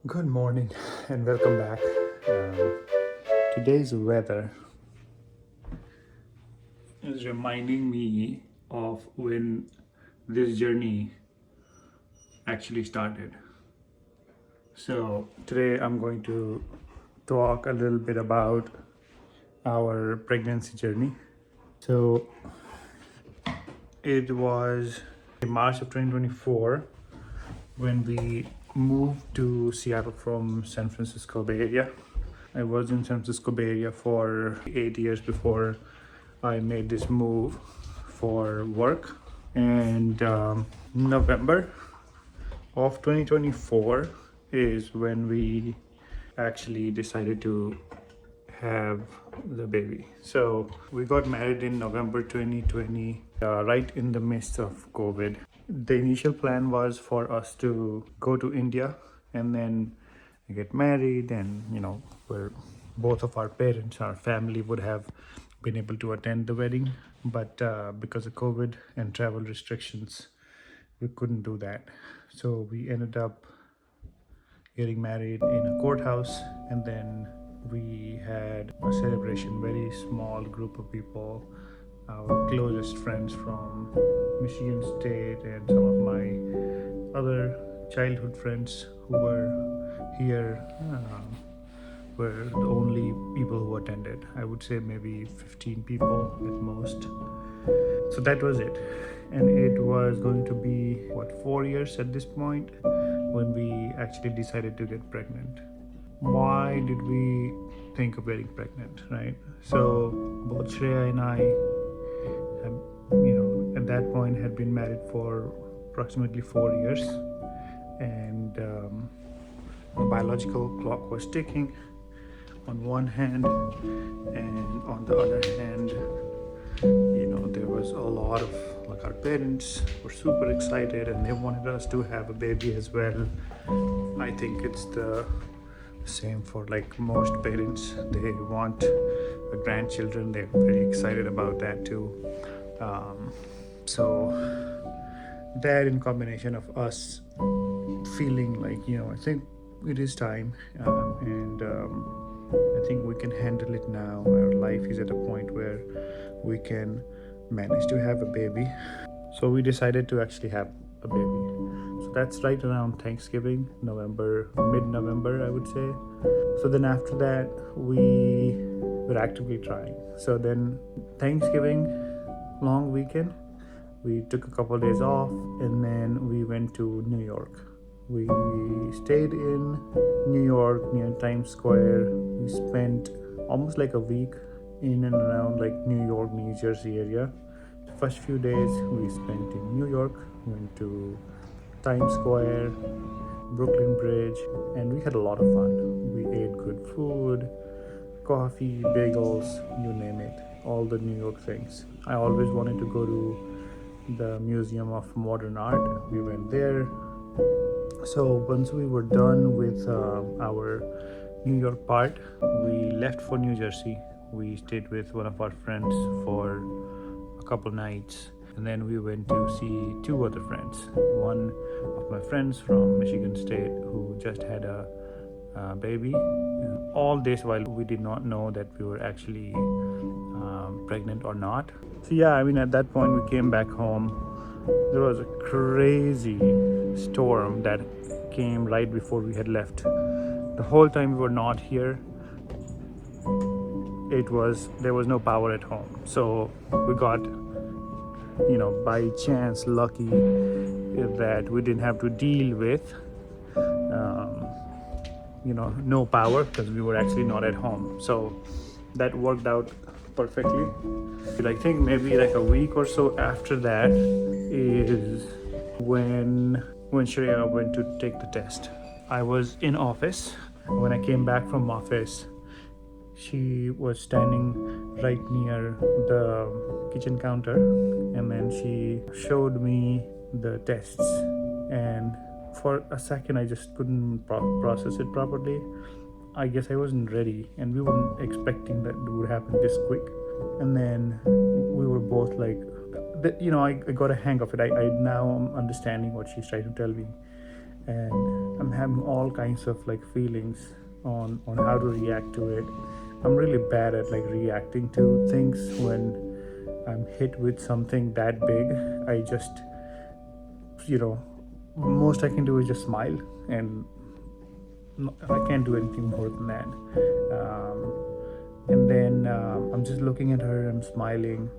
Good morning and welcome back. Um, Today's weather is reminding me of when this journey actually started. So, today I'm going to talk a little bit about our pregnancy journey. So, it was in March of 2024 when we moved to Seattle from San Francisco Bay Area. I was in San Francisco Bay Area for 8 years before I made this move for work. And November of 2024 is when we actually decided to have the baby. So we got married in November 2020, right in the midst of COVID. The initial plan was for us to go to India and then get married, and where both of our parents, our family, would have been able to attend the wedding. But because of COVID and travel restrictions, we couldn't do that. So we ended up getting married in a courthouse, and then we had a celebration, very small group of people, our closest friends from Michigan State and some of my other childhood friends who were here, were the only people who attended. I would say maybe 15 people at most. So that was it. And it was going to be, 4 years at this point when we actually decided to get pregnant. Why did we think of getting pregnant, right? So both Shreya and I have, at that point had been married for approximately 4 years. And the biological clock was ticking on one hand, and on the other hand, there was a lot of, like, our parents were super excited and they wanted us to have a baby as well. I think it's the same for like most parents. They want a grandchildren. They're very excited about that too. So that, in combination of us feeling like, I think it is time, and I think we can handle it now. Our life is at a point where we can manage to have a baby. So we decided to actually have a baby. So that's right around Thanksgiving, mid-November, I would say. So then after that, we were actively trying. So then Thanksgiving, long weekend, we took a couple of days off, and then we went to New York. We stayed in New York near Times Square. We spent almost like a week in and around like New York, New Jersey area. The first few days we spent in New York, went to Times Square, Brooklyn Bridge, and we had a lot of fun. We ate good food, coffee, bagels, you name it, all the New York things. I always wanted to go to the Museum of Modern Art. We went there. So once we were done with our New York part, we left for New Jersey. We stayed with one of our friends for a couple nights, and then we went to see two other friends. One of my friends from Michigan State who just had a baby. All this while we did not know that we were actually pregnant or not. So yeah, at that point we came back home. There was a crazy storm that came right before we had left. The whole time we were not here, there was no power at home. So we got, by chance, lucky that we didn't have to deal with no power, because we were actually not at home. So that worked out perfectly. I think maybe like a week or so after that is when Shreya went to take the test. I was in office. When I came back from office, she was standing right near the kitchen counter, and then she showed me the tests, and for a second I just couldn't process it properly. I guess I wasn't ready, and we weren't expecting that it would happen this quick. And then we were both like, I got a hang of it. I now am understanding what she's trying to tell me. and I'm having all kinds of like feelings on how to react to it. I'm really bad at like reacting to things when I'm hit with something that big. I just, you know, most I can do is just smile, and I can't do anything more than that. And then I'm just looking at her, I'm smiling,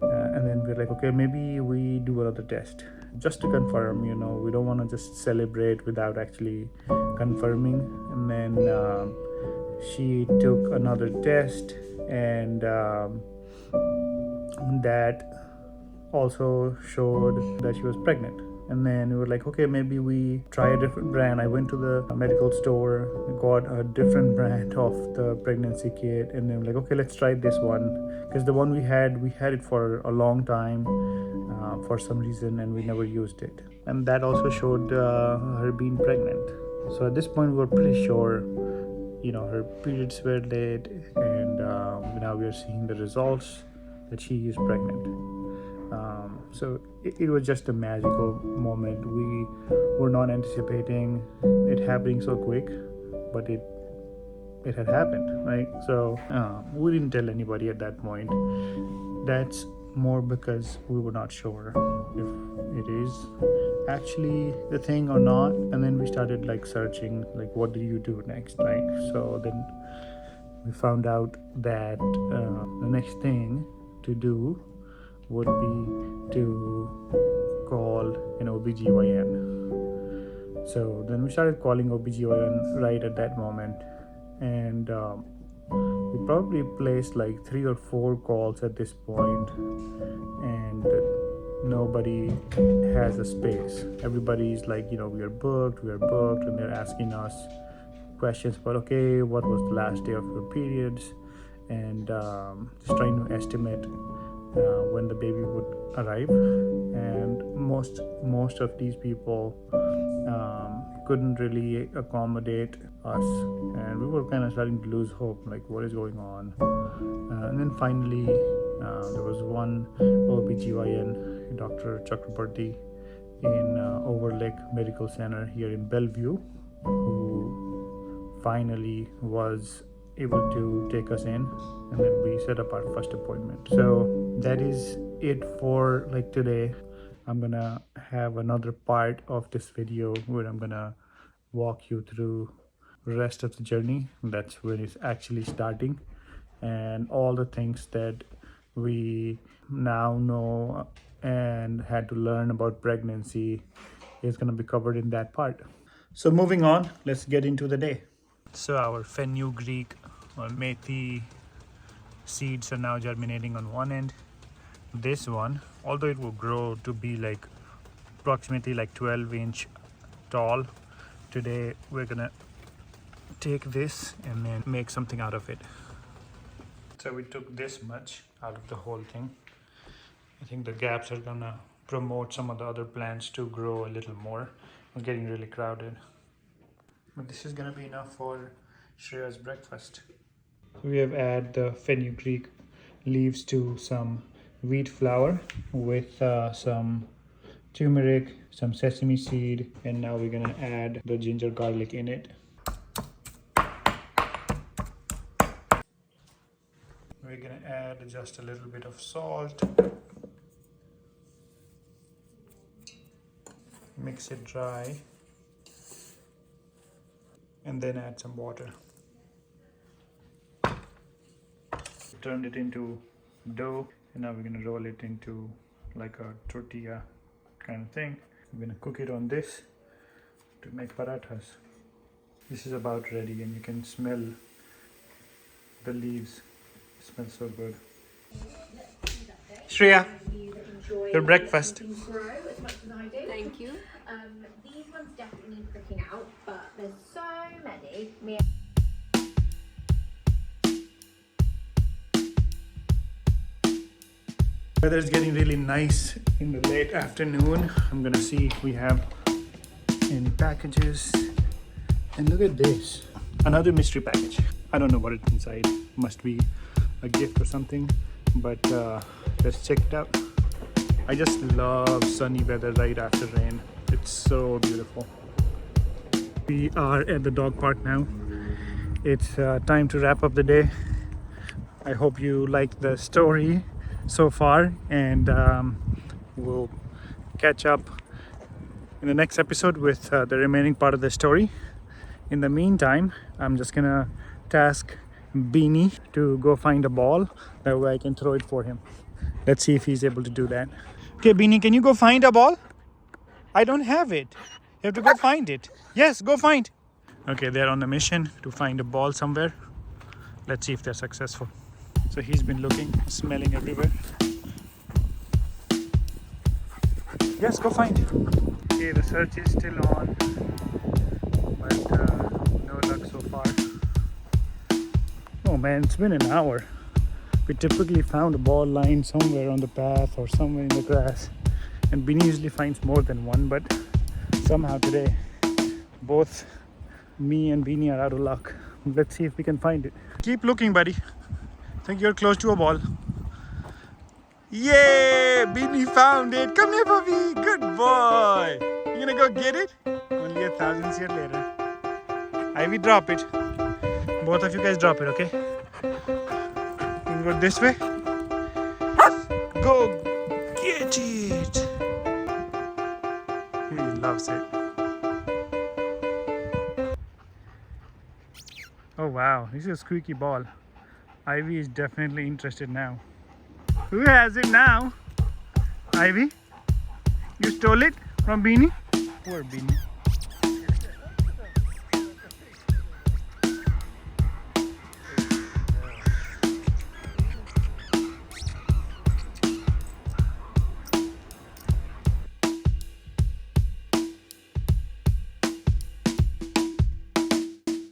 and then we're like, okay, maybe we do another test just to confirm. We don't want to just celebrate without actually confirming. And then she took another test, and that also showed that she was pregnant. And then we were like, okay, maybe we try a different brand. I went to the medical store, got a different brand of the pregnancy kit, and then like, okay, let's try this one, because the one we had it for a long time for some reason, and we never used it. And that also showed her being pregnant. So at this point, we were pretty sure, her periods were late, and now we are seeing the results that she is pregnant. So it was just a magical moment. We were not anticipating it happening so quick, but it had happened, right? So we didn't tell anybody at that point. That's more because we were not sure if it is actually the thing or not. And then we started like searching, like, what do you do next, right? So then we found out that the next thing to do would be to call an OBGYN. So then we started calling OBGYN right at that moment, and we probably placed like 3 or 4 calls at this point, and nobody has a space. Everybody's like, we are booked, and they're asking us questions about, okay, what was the last day of your periods, and just trying to estimate when the baby would arrive. And most of these people couldn't really accommodate us, and we were kind of starting to lose hope, like, what is going on. And then finally there was one OBGYN, Dr. Chakrabarti, in Overlake Medical Center here in Bellevue, who finally was able to take us in, and then we set up our first appointment. So that is it for like today. I'm gonna have another part of this video where I'm gonna walk you through the rest of the journey. That's when it's actually starting, and all the things that we now know and had to learn about pregnancy is gonna be covered in that part. So moving on, let's get into the day. So our fenugreek or methi seeds are now germinating on one end. This one, although it will grow to be like approximately like 12-inch tall, today we're gonna take this and then make something out of it. So we took this much out of the whole thing. I think the gaps are gonna promote some of the other plants to grow a little more. We're getting really crowded. But this is gonna be enough for Shreya's breakfast. We have added the fenugreek leaves to some wheat flour with some turmeric, some sesame seed, and now we're gonna add the ginger garlic in it. We're gonna add just a little bit of salt. Mix it dry, and then add some water. Turned it into dough, and now we're gonna roll it into like a tortilla kind of thing. We're gonna cook it on this to make parathas. This is about ready, and you can smell the leaves. It smells so good. Shreya, your breakfast. Thank you. These ones definitely need pricking out, but there's so many. Weather is getting really nice in the late afternoon. I'm gonna see if we have any packages. And look at this, another mystery package. I don't know what it's inside. Must be a gift or something, but let's check it out. I just love sunny weather right after rain. It's so beautiful. We are at the dog park now. It's time to wrap up the day. I hope you liked the story so far, and we'll catch up in the next episode with the remaining part of the story. In the meantime, I'm just gonna task Beanie to go find a ball. That way I can throw it for him. Let's see if he's able to do that. Okay, Beanie, can you go find a ball? I don't have it. You have to go find it. Yes, go find. Okay, they're on a mission to find a ball somewhere. Let's see if they're successful. So he's been looking, smelling everywhere. Yes, go find it. Okay, the search is still on, but no luck so far. Oh man, it's been an hour. We typically found a ball lying somewhere on the path or somewhere in the grass, and Beanie usually finds more than one, but somehow today both me and Beanie are out of luck. Let's see if we can find it. Keep looking, buddy. I think you're close to a ball. Yay! Beanie found it. Come here, puppy. Good boy. You gonna go get it? Only 1,000 years later. Ivy, drop it. Both of you guys drop it, okay? You can go this way. Go get it. He loves it. Oh wow, this is a squeaky ball. Ivy is definitely interested now. Who has it now? Ivy? You stole it from Beanie? Poor Beanie.